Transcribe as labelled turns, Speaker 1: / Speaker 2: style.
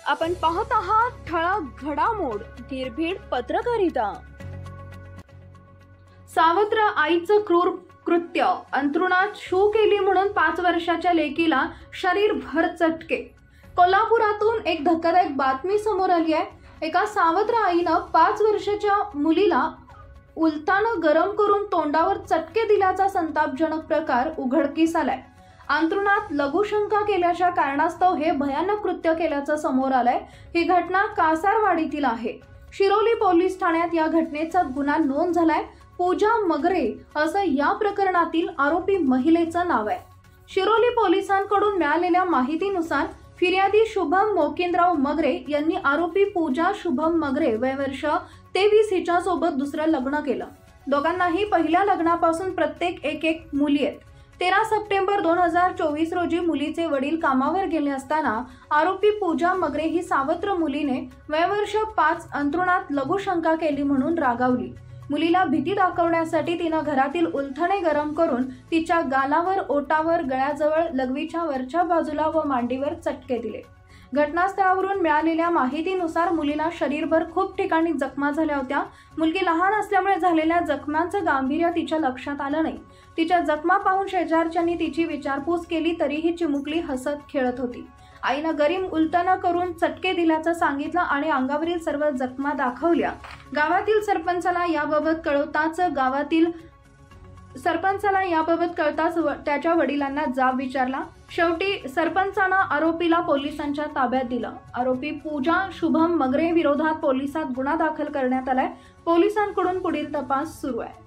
Speaker 1: आपण पाहत आहात ठळक घडामोड निर्भीड पत्रकारिता। सावत्र आईचं क्रूर कृत्य, अंथरुणात शू केली म्हणून 5 वर्षाच्या लेकीला शरीरभर चटके। कोल्हापुरातून एक धक्कादायक बातमी समोर आली आहे। एका सावत्र आईनं 5 वर्षाच्या मुलीला उलतानं गरम करून तोंडावर चटके दिल्याचा संतापजनक प्रकार उघडकीस आलाय। अंथरुणात लघुशंका केल्याच्या कारणास्तव हे भयानक कृत्य केल्याचं समोर आलंय। ही घटना कासारवाडीतील आहे। शिरोली पोलीस ठाण्यात या घटनेचा गुन्हा नोंद झालाय। पूजा मगरे असं या प्रकरणातील आरोपी महिलेचं नाव आहे। शिरोली पोलिसांकडून मिळालेल्या माहितीनुसार फिर्यादी शुभम मोकिंदराव मगरे यांनी आरोपी पूजा शुभम मगरे वय वर्ष 23 हिच्या सोबत दुसरं लग्न केलं। दोघांनाही पहिल्या लग्नापासून प्रत्येक एक मुली आहेत। 13 सप्टेंबर 2024 रोजी मुलीचे वडील कामावर गेले असताना आरोपी पूजा मगरे ही सावत्र मुलीने वय वर्ष 5 अंथरुणात लघुशंका केली म्हणून रागावली। मुलीला भीती दाखवण्यासाठी तिनं घरातील उलथणे गरम करून तिच्या गालावर, ओटावर, गळ्याजवळ, लघवीच्या वरच्या बाजूला व मांडीवर चटके दिले। घटनास्थळावरून मिळालेल्या माहितीनुसार मुलीला शरीरभर खूप ठिकाणी जखमा झाल्या होत्या। मुलगी लहान असल्यामुळे झालेल्या जखमांचं गांभीर्य तिच्या लक्षात आलं नाही। तिच्या जखमा पाहून शेजारच्यांनी तिची विचारपूस केली तरीही चिमुकली हसत खेळत होती। आईनं गरीम उलटणं करून चटके दिल्याचं सांगितलं आणि अंगावरील सर्व जखमा दाखवल्या। गावातील सरपंचाला याबाबत कळताच त्याच्या वडिलांना जाब विचारला। शेवटी सरपंचानं आरोपीला पोलिसांच्या ताब्यात दिलं। आरोपी पूजा शुभम मगरे विरोधात पोलिसात गुन्हा दाखल करण्यात आलाय। पोलिसांकडून पुढील तपास सुरू आहे।